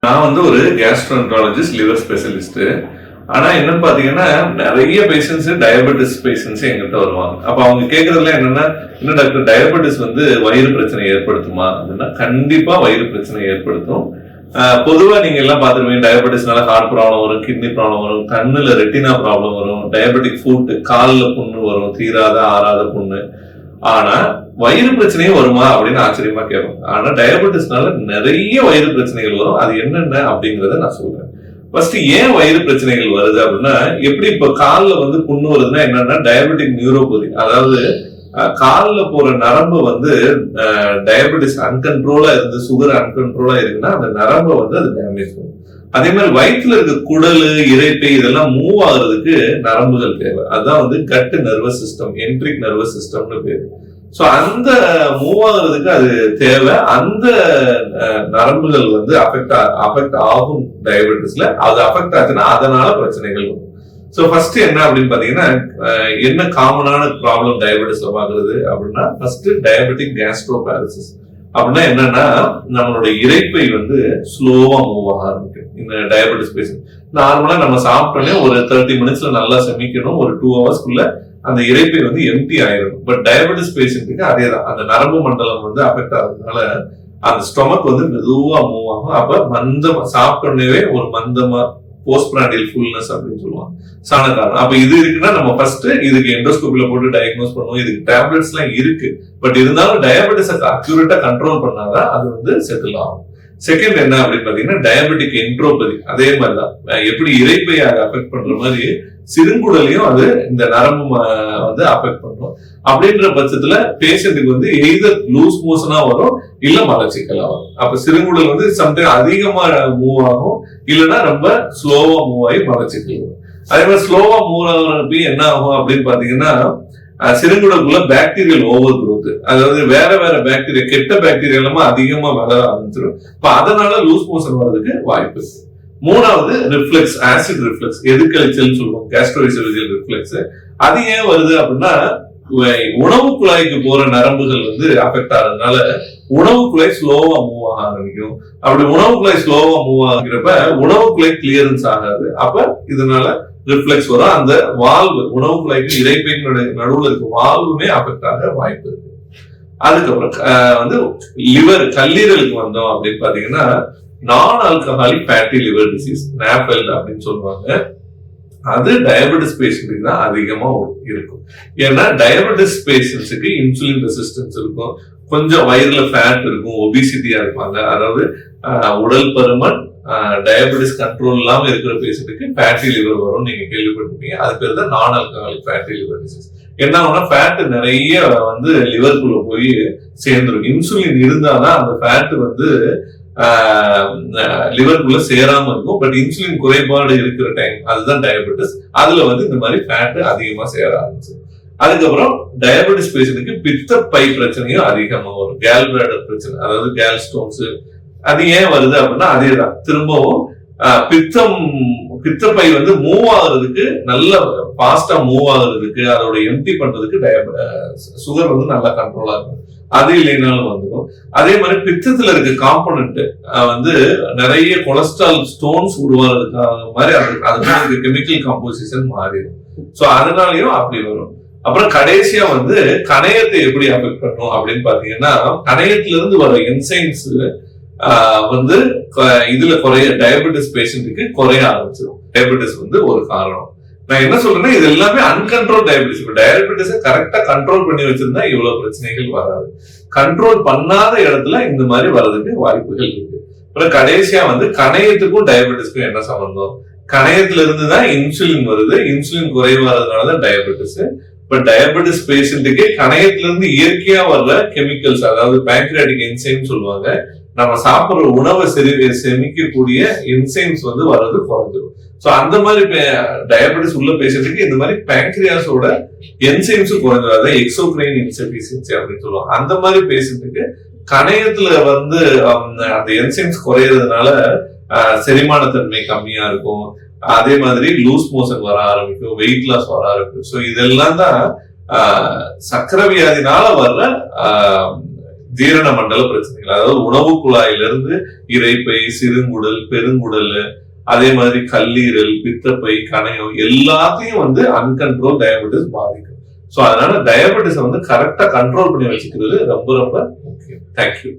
நான் வந்து ஒரு கேஸ்ட்ரோஎன்ட்ராலஜிஸ்ட், லிவர் ஸ்பெஷலிஸ்ட். ஆனா என்னன்னு பாத்தீங்கன்னா, நிறைய பேஷண்ட்ஸ் டயபெட்டிஸ் பேஷண்ட்ஸ் எங்கிட்ட வருவாங்க. அப்ப அவங்க கேட்கறதுல என்னன்னா, என்ன டாக்டர் டயபெட்டிஸ் வந்து வயிறு பிரச்சனை ஏற்படுத்துமா அப்படின்னா, கண்டிப்பா வயிறு பிரச்சனை ஏற்படுத்தும். பொதுவா நீங்க எல்லாம் பாத்துருவீங்க, டயபெட்டிஸ்னால ஹார்ட் ப்ராப்ளம் வரும், கிட்னி ப்ராப்ளம் வரும், கண்ணுல ரெட்டினா ப்ராப்ளம் வரும், டயபெட்டிக் ஃபுட், கால்ல புண்ணு வரும், தீராத ஆறாத புண்ணு. ஆனா வயிறு பிரச்சனையும் வருமா அப்படின்னு ஆச்சரியமா கேட்போம். ஆனா டயபெட்டிஸ்னால நிறைய வயிறு பிரச்சனைகள் வரும். அது என்னென்ன அப்படிங்கறத நான் சொல்றேன். ஃபர்ஸ்ட் ஏன் வயிறு பிரச்சனைகள் வருது அப்படின்னா, எப்படி இப்ப கால்ல வந்து புண்ணு வருதுன்னா என்னன்னா, டயபெட்டிக் நியூரோபதி, அதாவது கால்ல போற நரம்பு வந்து டயபெட்டிஸ் அன்கண்ட்ரோலா இருந்து சுகர் அன்கண்ட்ரோலா இருக்குன்னா அந்த நரம்பை வந்து அது டேமேஜ் பண்ணும். அதே மாதிரி வயிற்றுல இருக்க குடல், இரைப்பை இதெல்லாம் மூவ் ஆகுறதுக்கு நரம்புகள் தேவை. அதுதான் வந்து gut nervous system, enteric nervous சிஸ்டம்னு பேரு. சோ அந்த மூவ் ஆகுறதுக்கு அது தேவை. அந்த நரம்புகள் வந்து அஃபெக்ட் ஆகும் டயபெட்டிஸ்ல. அது அஃபெக்ட் ஆச்சுன்னா அதனால பிரச்சனைகள் வரும். சோ ஃபர்ஸ்ட் என்ன அப்படின்னு பாத்தீங்கன்னா, என்ன காமனான ப்ராப்ளம் டயபெட்டிஸ்ல பாக்குறது அப்படின்னா, ஃபர்ஸ்ட் டயபெட்டிக் கேஸ்ட்ரோபாரசிஸ். அப்படின்னா என்னன்னா, நம்மளுடைய இரைப்பை வந்து ஸ்லோவா மூவ் ஆக ஆரம்பிக்கும். இந்த டயபெட்டிஸ் பேஷண்ட் நார்மலா நம்ம சாப்பிட்டோன்னே ஒரு 30 மினிட்ஸ்ல நல்லா செமிக்கணும், ஒரு 2 ஹவர்ஸ்க்குள்ள அந்த இரைப்பை வந்து எம்டி ஆயிடும். பட் டயபெட்டிஸ் பேஷண்ட்டுக்கு அதேதான், அந்த நரம்பு மண்டலம் வந்து அஃபெக்ட் ஆகுறதுனால அந்த ஸ்டொமக் வந்து மெதுவா மூவ் ஆகும். அப்ப மந்தமா சாப்பிட்டோன்னே ஒரு மந்தமா போஸ்ட் பிராண்டியல் ஃபுல்னஸ் அப்படின்னு சொல்லுவாங்க, சாணக்காரம். அப்ப இது இருக்குன்னா நம்ம ஃபர்ஸ்ட் இதுக்கு எண்டோஸ்கோபில போட்டு டயக்னோஸ் பண்ணுவோம். இதுக்கு டேப்லெட்ஸ் எல்லாம் இருக்கு. பட் இருந்தாலும் டயபெட்டிஸ் அக்யூரேட்டா கண்ட்ரோல் பண்ணாதான் அது வந்து செட்டில் ஆகும். செகண்ட் என்ன அப்படின்னு பாத்தீங்கன்னா, டயபெட்டிக் என்ட்ரோபதி. அதே மாதிரிதான், எப்படி இரைப்பையை அஃபெக்ட் பண்ற மாதிரி சிறுங்குடலையும் அது இந்த நரம்பு வந்து அஃபெக்ட் பண்ணும். அப்படின்ற பட்சத்துல பேஷண்ட்டுக்கு வந்து எய்தர் லூஸ் மோஷனா வரும், இல்ல மலச்சிக்கலா வரும். அப்ப சிறுங்குடல் வந்து சம்டைம் அதிகமா மூவ் ஆகும், இல்லைன்னா ரொம்ப ஸ்லோவா மூவ் ஆகி மலச்சிக்கல் வரும். அதே மாதிரி ஸ்லோவா மூவ் ஆகிறப்ப என்ன ஆகும் அப்படின்னு பாத்தீங்கன்னா, சிறுங்குடலுக்குள்ள பாக்டீரியல் ஓவர் குரோத், அதாவது வேற வேற பாக்டீரியா, கெட்ட பாக்டீரியா எல்லாமே அதிகமா வளர ஆரம்பிச்சிடும். இப்ப அதனால லூஸ் மோஷன் வர்றதுக்கு வாய்ப்பு இருக்கு. மூணாவது ரிஃப்ளெக்ஸ், ஆசிட் ரிஃப்ளெக்ஸ், எதிர்கழிச்சல் சொல்லுவோம், கேஸ்ட்ரோஎசோஃபேஜியல் ரிஃப்ளெக்ஸ். அது ஏன் வருது அப்படின்னா, உணவு குழாய்க்கு போற நரம்புகள் வந்து அஃபெக்ட் ஆகிறதுனால உணவு குழாய் ஸ்லோவா மூவ் ஆக ஆரம்பிக்கும். அப்படி உணவு குழாய் ஸ்லோவா மூவ் ஆகிறப்ப உணவு குழாய் கிளியரன்ஸ் ஆகாது. அப்ப இதனால ரிஃப்ளெக்ஸ் வரும். அந்த வால்வு, உணவு குழாய்க்கு இரைப்பையினுடைய நடுவுல இருக்க வால்வுமே அஃபெக்ட் ஆக வாய்ப்பு இருக்கு. அதுக்கப்புறம் வந்து லிவர், கல்லீரலுக்கு வந்தோம் அப்படின்னு பாத்தீங்கன்னா, நான் alcoholic fatty liver disease, NAFLD அப்படின்னு சொல்லுவாங்க. அது டயபெட்டிஸ் பேஷண்ட்டுக்கு தான் அதிகமா இருக்கும். ஏன்னா டயபெட்டிஸ் பேஷண்ட்ஸுக்கு இன்சுலின் ரெசிஸ்டன்ஸ் இருக்கும், கொஞ்சம் வயிறுல ஃபேட் இருக்கும், ஒபிசிட்டியா இருப்பாங்க. அதாவது உடல் பருமன், டயபெட்டிஸ் கண்ட்ரோல் இல்லாம இருக்கிற பேஷண்ட்டுக்கு ஃபேட்டி லிவர் வரும். நீங்க கேள்விப்பட்டிருப்பீங்க. அது பேர் தான் நான் ஆல்கஹாலிக் ஃபேட்டி லிவர் டிசீஸ். என்ன ஆகும்னா, ஃபேட் நிறைய வந்து லிவருக்குள்ள போய் சேர்ந்துடும். இன்சுலின் இருந்தாதான் அந்த ஃபேட் வந்து லிவருக்குள்ள சேராம இருக்கும். பட் இன்சுலின் குறைபாடு இருக்கிற டைம், அதுதான் டயபெட்டிஸ். அதுல வந்து இந்த மாதிரி ஃபேட் அதிகமா சேர ஆரம்பிச்சு. அதுக்கப்புறம் டயபெட்டிஸ் பேஷண்ட்டுக்கு பித்தப்பை பிரச்சனையும் அதிகமா வரும். கேல் பிளாடர் பிரச்சனை, அதாவது கேல் ஸ்டோன்ஸ். அது ஏன் வருது அப்படின்னா, அதேதான், திரும்பவும் பித்தப்பை வந்து மூவ் ஆகுறதுக்கு, நல்ல ஃபாஸ்டா மூவ் ஆகுறதுக்கு, அதோட எம்டி பண்றதுக்கு சுகர் வந்து நல்லா கண்ட்ரோலா இருக்கும். அது இல்லைனாலும் வந்துடும். அதே மாதிரி பித்தத்துல இருக்க காம்போனன்ட் வந்து நிறைய கொலஸ்ட்ரால் ஸ்டோன்ஸ் உருவாகிறதுக்காக மாதிரி அது கெமிக்கல் காம்போசிஷன் மாறிடும். சோ அதனாலயும் அப்படி வரும். அப்புறம் கடைசியா வந்து கணையத்தை எப்படி அஃபெக்ட் பண்ணும் அப்படின்னு பாத்தீங்கன்னா, கணையத்துல இருந்து வர என்சைம்ஸ் வந்து இதுல டயபெட்டிஸ் பேஷண்ட்டுக்கு குறைய ஆரம்பிச்சிடும். டயபெட்டிஸ் வந்து ஒரு காரணம். நான் என்ன சொல்றேன்னா, இது எல்லாமே அன்கண்ட்ரோல் டயபெட்டிஸ். டயபெட்டிஸை கரெக்டா கண்ட்ரோல் பண்ணி வச்சிருந்தா இவ்வளவு பிரச்சனைகள் வராது. கண்ட்ரோல் பண்ணாத இடத்துல இந்த மாதிரி வர்றதுக்கு வாய்ப்புகள் இருக்கு. அப்புறம் கடைசியா வந்து கணையத்துக்கும் டயபெட்டிஸ்க்கும் என்ன சம்பந்தம்? கணையத்துல இருந்துதான் இன்சுலின் வருது. இன்சுலின் குறைவாததுனாலதான் டயபெட்டிஸ். பட் டயபெட்டிஸ் பேஷண்ட்டுக்கு கணையத்துல இருந்து இயற்கையா வர்ற கெமிக்கல்ஸ், அதாவது பேங்க்ரியாட்டிக் என்சைம் சொல்லுவாங்க, நம்ம சாப்பிடுற உணவை செமிக்கக்கூடிய என்சைம்ஸ் வந்து வர்றது குறைஞ்சிடும். சோ அந்த மாதிரி டயபெட்டிஸ் உள்ள பேஷண்ட்டுக்கு இந்த மாதிரி பேங்க்ரியாஸோட என்சைம்ஸ் குறைஞ்சிடும். அதாவது எக்ஸோக்ரைன் இன்சஃபிஷியன்சி அப்படின்னு சொல்லுவாங்க. அந்த மாதிரி பேஷண்ட்டுக்கு கணையத்துல வந்து அந்த என்சைம்ஸ் குறையறதுனால செரிமானத்தன்மை கம்மியா இருக்கும். அதே மாதிரி லூஸ் மோஷன் வர ஆரம்பிக்கும், வெயிட் லாஸ் வர ஆரம்பிக்கும். சோ இதெல்லாம் தான் சக்கரை வியாதினால வர்ற ஜீரண மண்டல பிரச்சனைகள், அதாவது உணவு குழாயிலிருந்து இரைப்பை, சிறுங்குடல், பெருங்குடல், அதே மாதிரி கல்லீரல், பித்தப்பை, கணையம் எல்லாத்தையும் வந்து அன்கண்ட்ரோல் டயபெட்டிஸ் பாதிக்கும். சோ அதனால டயபெட்டிஸ் வந்து கரெக்டா கண்ட்ரோல் பண்ணி வச்சுக்கிறது ரொம்ப ரொம்ப முக்கியம். தேங்க்யூ.